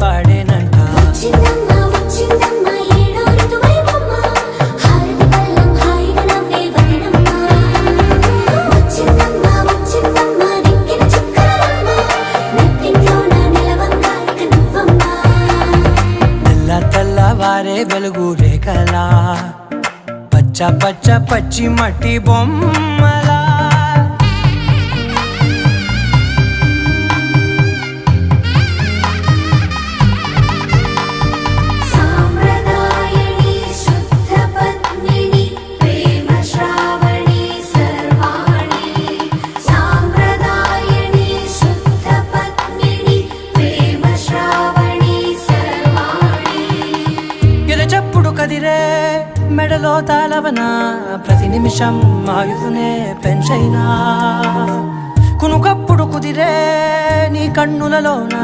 పాడేనంట. తెల్లవారే వెలుగు రేఖలా పచ్చ పచ్చ పచ్చి మట్టి బొమ్మలా చెప్పుడు కదిరే మెడలో తాళవన ప్రతి నిమిషం ఆయుధునే పెంచైనా కునుకప్పుడు కుదిరే నీ కన్నులలోన